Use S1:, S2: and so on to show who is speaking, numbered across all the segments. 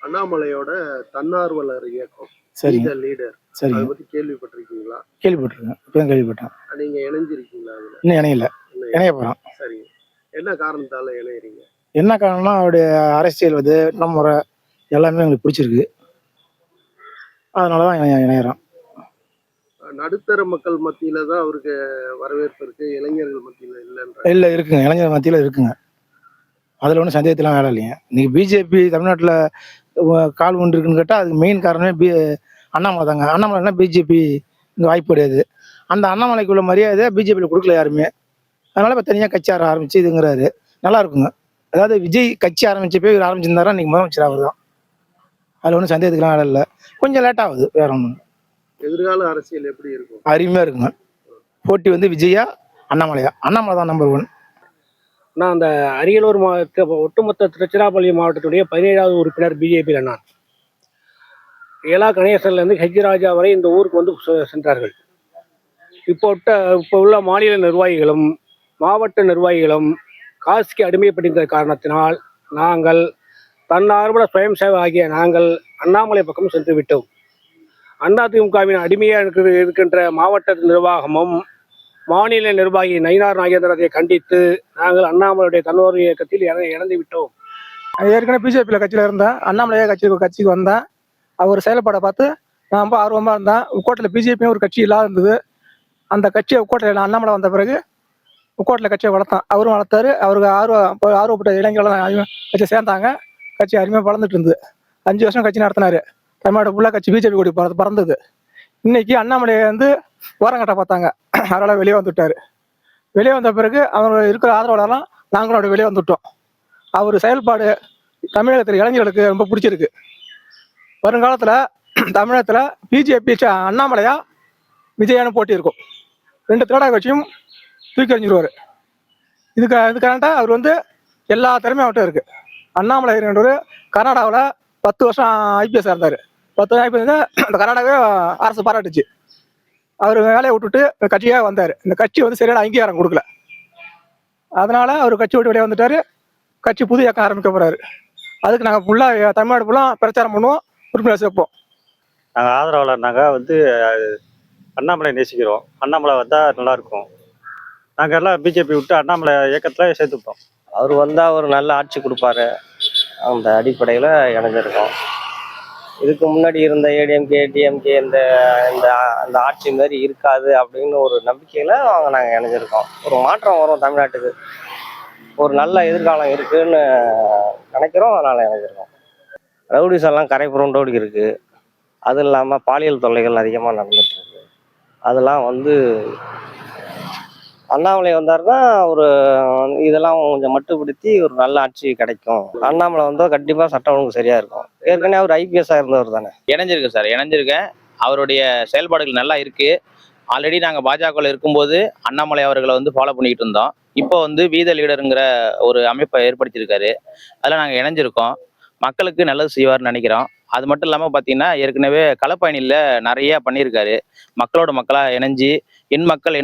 S1: அண்ணாமலையோட தன்னார்வலர் இயக்கம்
S2: சரிங்க
S1: லீடர் அதை
S2: சரிங்க
S1: பத்தி கேள்விப்பட்டிருக்கீங்களா?
S2: கேள்விப்பட்டிருக்கேன். இப்பதான் கேள்விப்பட்டேன்.
S1: நீங்க இணைஞ்சிருக்கீங்களா அதுல?
S2: இன்னும் இணையல,
S1: இன்னும்
S2: இணைய போறோம்.
S1: சரிங்க. என்ன காரணத்தால இணையறீங்க?
S2: என்ன காரணம்னா அவருடைய அரசியல் முறை எல்லாமே எங்களுக்கு பிடிச்சிருக்கு. அதனாலதான் இணையறோம்.
S1: நடுத்தர மக்கள் மத்தியில தான் அவருக்கு வரவேற்பு இருக்கு, இளைஞர்கள் மத்தியில இல்லைன்ற.
S2: இல்ல இருக்குங்க, இளைஞர் மத்தியில இருக்குங்க. அதுல ஒன்றும் சந்தேகத்திலாம் வேலை இல்லைங்க. இன்னைக்கு பிஜேபி தமிழ்நாட்டில் கால் ஒன்று இருக்குன்னு கேட்டால் அதுக்கு மெயின் காரணமே அண்ணாமலை தாங்க. அண்ணாமலைனா பிஜேபி இங்கே வாய்ப்பு கிடையாது. அந்த அண்ணாமலைக்குள்ள மரியாதை பிஜேபியில் கொடுக்கல யாருமே. அதனால இப்போ தனியாக கட்சி ஆரம்பிச்சு இதுங்கிறாரு. நல்லா இருக்குங்க. அதாவது விஜய் கட்சி ஆரம்பிச்சப்போ இவர் ஆரம்பிச்சிருந்தாரா இன்னைக்கு முதலமைச்சர் அவர் தான். அதில் ஒன்றும் சந்தேகத்துக்குலாம் வேலை இல்லை. கொஞ்சம் லேட் ஆகுது, வேற ஒன்றும்.
S1: எதிர்கால அரசியல் எப்படி இருக்கும்?
S2: அருமையாக இருக்குங்க. போட்டி விஜயா அண்ணாமலையா? அண்ணாமலை தான் நம்பர் 1.
S3: நான் அந்த அரியலூர் மாவட்ட ஒட்டுமொத்த திருச்சிராப்பள்ளி மாவட்டத்துடைய 17வது உறுப்பினர் பிஜேபியில் நான். ஏலா கணேசன்லேருந்து ஹெச் ராஜா வரை இந்த ஊருக்கு சென்றார்கள். இப்போ உள்ள மாநில நிர்வாகிகளும் மாவட்ட நிர்வாகிகளும் காசிக்கு அடிமைப்பட்டிருந்த காரணத்தினால் நாங்கள் தன்னார்வல சுயம் சேவை ஆகிய நாங்கள் அண்ணாமலை பக்கம் சென்று விட்டோம். அதிமுகவின் அடிமையாக இருக்கின்ற மாவட்ட நிர்வாகமும் மாநில நிர்வாகி நயினார் நாகேந்திரத்தை கண்டித்து நாங்கள் அண்ணாமலையுடைய தன்னார்வ இயக்கத்தில் இணைந்து விட்டோம்.
S2: ஏற்கனவே பிஜேபியில் கட்சியில் இருந்தேன். அண்ணாமலையா கட்சிக்கு வந்தேன். அவர் செயல்பாடை பார்த்து நான் ரொம்ப ஆர்வமாக இருந்தேன். உக்கோட்டில் பிஜேபியும் ஒரு கட்சி இல்லாத இருந்தது. அந்த கட்சியை உக்கோட்டில் அண்ணாமலை வந்த பிறகு உக்கோட்டில் கட்சியை வளர்த்தான். அவரும் வளர்த்தாரு. அவருக்கு ஆர்வப்பட்ட இளைஞர்கள் கட்சியை சேர்ந்தாங்க. கட்சி அருமையாக வளர்ந்துட்டு இருந்தது. 5 வருஷம் கட்சி நடத்தினாரு. தமிழ்நாடு ஃபுல்லாக கட்சி பிஜேபி கூடி பறந்தது. இன்னைக்கு அண்ணாமலையை ஓரங்கட்ட பார்த்தாங்க. அதனால் வெளியே வந்துவிட்டார். வெளியே வந்த பிறகு அவர் இருக்கிற ஆதரவாளர்லாம் நாங்களோட வெளியே வந்துவிட்டோம். அவர் செயல்பாடு தமிழகத்தில் இளைஞர்களுக்கு ரொம்ப பிடிச்சிருக்கு. வருங்காலத்தில் தமிழகத்தில் பிஜேபி அண்ணாமலையா விஜயானு போட்டி இருக்கும். 2 திராவிட கட்சியும் தூக்கி எறிஞ்சிருவார். இதுக்காக அவர் எல்லா திறமையும் அவர்கிட்ட இருக்குது. அண்ணாமலை கர்நாடகாவில் 10 வருஷம் ஐபிஎஸ் இருந்தார். 10 வருஷம் ஐபிஎஸ் அந்த கர்நாடகாவே அரசு பாராட்டுச்சு. அவர் வேலையை விட்டுட்டு கட்சியாக வந்தார். இந்த கட்சி சரியான அங்கீகாரம் கொடுக்கல. அதனால அவர் கட்சி விட்டு வெளியே வந்துட்டார். கட்சி புது இயக்கம் ஆரம்பிக்க போறாரு. அதுக்கு நாங்கள் ஃபுல்லாக தமிழ்நாடு ஃபுல்லாக பிரச்சாரம் பண்ணுவோம், உறுப்பினர் சேர்ப்போம்.
S4: நாங்கள் ஆதரவாளர். நாங்கள் அண்ணாமலை நேசிக்கிறோம். அண்ணாமலை வந்தால் நல்லாயிருக்கும். நாங்கள் எல்லாம் பிஜேபி விட்டு அண்ணாமலை இயக்கத்தில் சேர்த்துப்போம்.
S5: அவர் வந்தால் ஒரு நல்ல ஆட்சி கொடுப்பாரு. அந்த அடிப்படையில் இணைஞ்சிருக்கோம். இதுக்கு முன்னாடி இருந்த ஏடிஎம்கே டிஎம்கே இந்த அந்த ஆட்சி மாதிரி இருக்காது அப்படின்னு ஒரு நம்பிக்கையில் நாங்கள் இணைஞ்சிருக்கோம். ஒரு மாற்றம் வரும் தமிழ்நாட்டுக்கு, ஒரு நல்ல எதிர்காலம் இருக்குன்னு நினைக்கிறோம். அதனால் இணைஞ்சிருக்கோம். ரவுடிஸ் எல்லாம் கரை புரண்டோடி இருக்குது. அது இல்லாமல் பாலியல் தொல்லைகள் அதிகமாக நடந்துட்டு இருக்கு. அதெல்லாம் அண்ணாமலை வந்தாருன்னா ஒரு இதெல்லாம் கொஞ்சம் மட்டுப்படுத்தி ஒரு நல்ல ஆட்சி கிடைக்கும். அண்ணாமலை வந்தால் கண்டிப்பாக சட்டம் ஒழுங்கு சரியா இருக்கும். ஏற்கனவே அவர் ஐபிஎஸ்ஸாக இருந்தவர் தானே.
S6: இணைஞ்சிருக்கு சார், இணைஞ்சிருக்கேன். அவருடைய செயல்பாடுகள் நல்லா இருக்கு. ஆல்ரெடி நாங்கள் பாஜகவில் இருக்கும்போது அண்ணாமலை அவர்களை ஃபாலோ பண்ணிக்கிட்டு இருந்தோம். இப்போ வீத லீடருங்கிற ஒரு அமைப்பை ஏற்படுத்தியிருக்காரு. அதில் நாங்கள் இணைஞ்சிருக்கோம். மக்களுக்கு நல்லது செய்வார்னு நினைக்கிறோம். அது மட்டும் இல்லாமல் பார்த்தீங்கன்னா ஏற்கனவே களப்பயணியில் நிறைய பண்ணியிருக்காரு. மக்களோட மக்களாக இணைஞ்சு எண் மக்கள்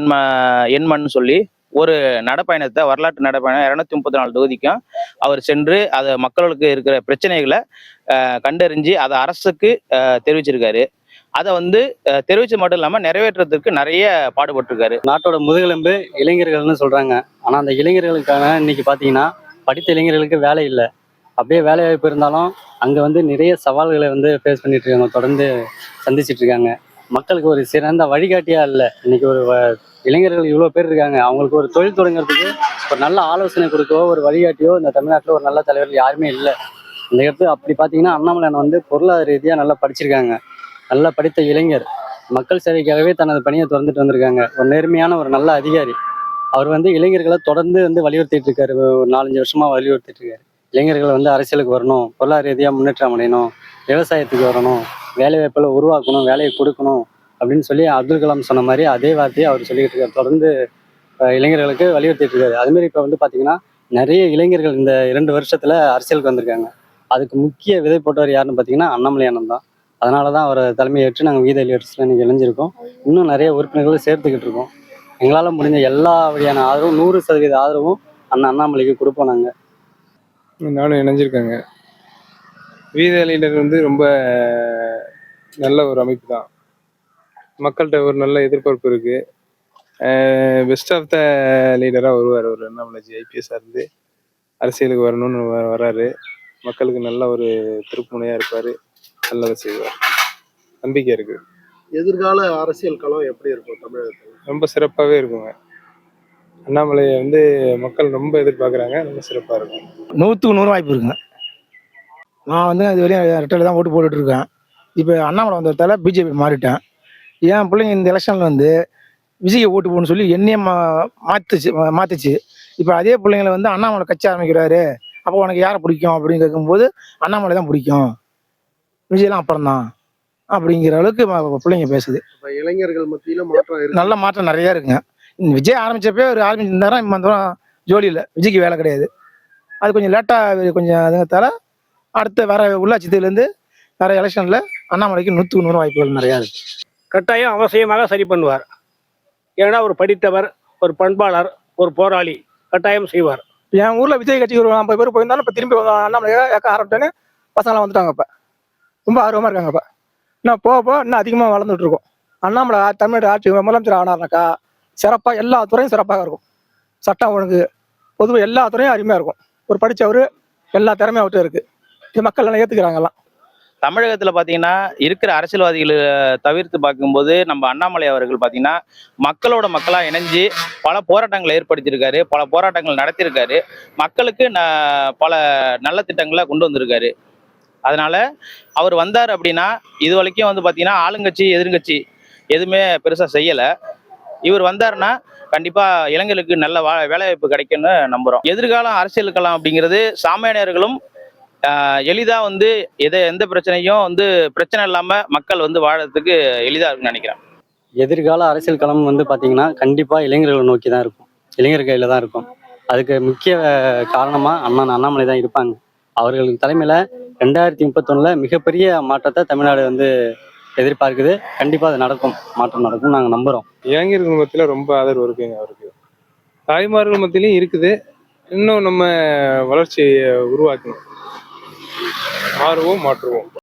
S6: எண்மன்னு சொல்லி ஒரு நடைப்பயணத்தை, வரலாற்று நடைப்பயணம் 234 தொகுதிக்கும் அவர் சென்று அதை மக்களுக்கு இருக்கிற பிரச்சனைகளை கண்டறிஞ்சு அதை அரசுக்கு தெரிவிச்சிருக்காரு. அதை தெரிவிச்சது மட்டும் இல்லாமல் நிறைவேற்றுறதுக்கு நிறைய பாடுபட்டிருக்காரு.
S7: நாட்டோட முதுகெலும்பு இளைஞர்கள்னு சொல்கிறாங்க. ஆனால் அந்த இளைஞர்களுக்கான இன்னைக்கு பார்த்தீங்கன்னா படித்த இளைஞர்களுக்கு வேலை இல்லை. அப்படியே வேலை வாய்ப்பு இருந்தாலும் அங்கே நிறைய சவால்களை ஃபேஸ் பண்ணிட்டு இருக்காங்க, தொடர்ந்து சந்திச்சுட்டு இருக்காங்க. மக்களுக்கு ஒரு சிறந்த வழிகாட்டியா இல்லை. இன்னைக்கு ஒரு இளைஞர்கள் இவ்வளோ பேர் இருக்காங்க. அவங்களுக்கு ஒரு தொழில் தொடங்குறதுக்கு ஒரு நல்ல ஆலோசனை கொடுக்கவோ ஒரு வழிகாட்டியோ இந்த தமிழ்நாட்டில் ஒரு நல்ல தலைவர்கள் யாருமே இல்லை. இந்த இடத்துல அப்படி பார்த்தீங்கன்னா அண்ணாமலை பொருளாதார ரீதியாக நல்லா படிச்சிருக்காங்க. நல்லா படித்த இளைஞர். மக்கள் சேவைக்காகவே தனது பணியை திறந்துட்டு வந்திருக்காங்க. ஒரு நேர்மையான ஒரு நல்ல அதிகாரி. அவர் இளைஞர்களை தொடர்ந்து வலியுறுத்திட்டு இருக்காரு. ஒரு 4-5 வருஷமா வலியுறுத்திட்டு இருக்காரு. இளைஞர்கள் அரசியலுக்கு வரணும், பொருளாதார ரீதியாக முன்னேற்றம் அடையணும், விவசாயத்துக்கு வரணும், வேலை வாய்ப்புகளை உருவாக்கணும், வேலையை கொடுக்கணும் அப்படின்னு சொல்லி அப்துல் கலாம் சொன்ன மாதிரி அதே வார்த்தையை அவர் சொல்லிட்டு இருக்காரு. தொடர்ந்து இளைஞர்களுக்கு வலியுறுத்திட்டு இருக்காரு. அதுமாரி இப்போ பார்த்தீங்கன்னா நிறைய இளைஞர்கள் இந்த 2 வருஷத்துல அரசியலுக்கு வந்திருக்காங்க. அதுக்கு முக்கிய விதை போட்டவர் யாருன்னு பார்த்தீங்கன்னா அண்ணாமலை அண்ணன் தான். அதனால தான் அவரை தலைமையேற்று நாங்கள் வீத லீடர்ஸில் இன்னைக்கு இணைஞ்சிருக்கோம். இன்னும் நிறைய உறுப்பினர்கள் சேர்த்துக்கிட்டு இருக்கோம். எங்களால் முடிஞ்ச எல்லா வழியான ஆதரவும் 100% ஆதரவும் அண்ணாமலைக்கு கொடுப்போம். நாங்கள்
S8: நானும் இணைஞ்சிருக்காங்க. வீதலினர் வந்து ரொம்ப நல்ல ஒரு அமைப்பு தான். மக்கள்கிட்ட ஒரு நல்ல எதிர்பார்ப்பு இருக்கு. பெஸ்ட் ஆஃப் த லீடராக வருவார். ஒரு அண்ணாமலைஜி ஐபிஎஸ்ஸாக இருந்து அரசியலுக்கு வரணும்னு வராரு. மக்களுக்கு நல்ல ஒரு திருப்புமுனையாக இருப்பார். நல்லதை செய்வார். நம்பிக்கை இருக்கு.
S1: எதிர்கால அரசியல் களம் எப்படி இருக்கும் தமிழகத்தில்?
S8: ரொம்ப சிறப்பாகவே இருக்குங்க. அண்ணாமலையை வந்து மக்கள் ரொம்ப எதிர்பார்க்குறாங்க. ரொம்ப சிறப்பாக இருக்கும்.
S2: 100க்கு 100 வாய்ப்பு இருக்குங்க. நான் வந்து அது வரையும் ரெட்டையில் தான் ஓட்டு போட்டுட்டு இருக்கேன். இப்போ அண்ணாமலை வந்ததால பிஜேபி மாறிட்டேன். என் பிள்ளைங்க இந்த எலெக்ஷனில் வந்து விஜய்க்கு ஓட்டு போடணும்னு சொல்லி என்னையே மாற்றுச்சு. இப்போ அதே பிள்ளைங்களை வந்து அண்ணாமலை கட்சி ஆரம்பிக்கிறாரு, அப்போ உனக்கு யாரை பிடிக்கும் அப்படின்னு கேட்கும்போது அண்ணாமலை தான் பிடிக்கும், விஜய்லாம் அப்புறம் தான் அப்படிங்கிற அளவுக்கு பிள்ளைங்க பேசுது.
S1: இப்ப இளைஞர்கள் மத்தியில மாற்றம் இருக்கு.
S2: நல்ல மாற்றம் நிறையா இருக்குங்க. விஜய் ஆரம்பிச்சப்பே ஒரு ஆரம்பிச்சிருந்தாரா இம்மா ஜோலியில் விஜய்க்கு வேலை கிடையாது. அது கொஞ்சம் லேட்டாக கொஞ்சம் அதுங்கிறதால அடுத்த வர உள்ளாட்சி தேர்தலேருந்து வர எலெக்ஷனில் அண்ணாமலைக்கு 100க்கு 100 வாய்ப்புகள் நிறையா இருக்குது.
S3: கட்டாயம் அவசியமாக சரி பண்ணுவார். ஏன்னா ஒரு படித்தவர், ஒரு பண்பாளர், ஒரு போராளி, கட்டாயம் செய்வார்.
S2: என் ஊரில் விஜய் கட்சிக்கு ஒரு 50 பேர் போயிருந்தாலும் இப்போ திரும்பி அண்ணாமலை ஏற்க ஆரம்பிட்டேன்னு பசங்களாம் வந்துட்டாங்க. இப்போ ரொம்ப ஆர்வமாக இருக்காங்க. இப்போ இன்னும் போக இன்னும் அதிகமாக வளர்ந்துட்டு இருக்கோம். அண்ணாமலை தமிழ்நாடு ஆட்சி முதலமைச்சர் ஆனார்னாக்கா சிறப்பாக எல்லா துறையும் சிறப்பாக இருக்கும். சட்டம் ஒழுங்கு பொதுவாக எல்லா துறையும் அருமையாக இருக்கும். ஒரு படித்தவர் எல்லா திறமையும் அவர்கிட்ட இருக்குது. இது மக்கள் எல்லாம் ஏற்றுக்கிறாங்கலாம்.
S6: தமிழகத்தில் பார்த்தீங்கன்னா இருக்கிற அரசியல்வாதிகளை தவிர்த்து பார்க்கும்போது நம்ம அண்ணாமலை அவர்கள் பார்த்தீங்கன்னா மக்களோட மக்களாக இணைஞ்சு பல போராட்டங்களை ஏற்படுத்தியிருக்காரு, பல போராட்டங்கள் நடத்தியிருக்காரு, மக்களுக்கு பல நல்ல திட்டங்களை கொண்டு வந்திருக்காரு. அதனால அவர் வந்தார் அப்படின்னா இது வரைக்கும் வந்து பார்த்தீங்கன்னா ஆளுங்கட்சி எதிர்கட்சி எதுவுமே பெருசாக செய்யலை. இவர் வந்தாருன்னா கண்டிப்பாக இளைஞர்களுக்கு நல்ல வேலைவாய்ப்பு கிடைக்கும்னு நம்புகிறோம். எதிர்காலம் அரசியல் களம் அப்படிங்கிறது சாமானியர்களும் எளிதாக வந்து எந்த பிரச்சனையும் வந்து பிரச்சனை இல்லாமல் மக்கள் வந்து வாழறதுக்கு எளிதாக இருக்குன்னு நினைக்கிறேன்.
S7: எதிர்கால அரசியல் களம் வந்து பார்த்தீங்கன்னா கண்டிப்பாக இளைஞர்களை நோக்கி தான் இருக்கும். இளைஞர் கையில் தான் இருக்கும். அதுக்கு முக்கிய காரணமாக அண்ணாமலை தான் இருப்பாங்க. அவர்களுக்கு தலைமையில் 2031 மிகப்பெரிய மாற்றத்தை தமிழ்நாடு வந்து எதிர்பார்க்குது. கண்டிப்பாக அது நடக்கும், மாற்றம் நடக்கும் நாங்கள் நம்புகிறோம்.
S8: இளைஞர்கள் மத்தியில் ரொம்ப ஆதரவு இருக்குங்க அவருக்கு. தாய்மார்கள் மத்தியிலையும் இருக்குது. இன்னும் நம்ம வளர்ச்சியை உருவாக்கணும். மாற்றுவோம்.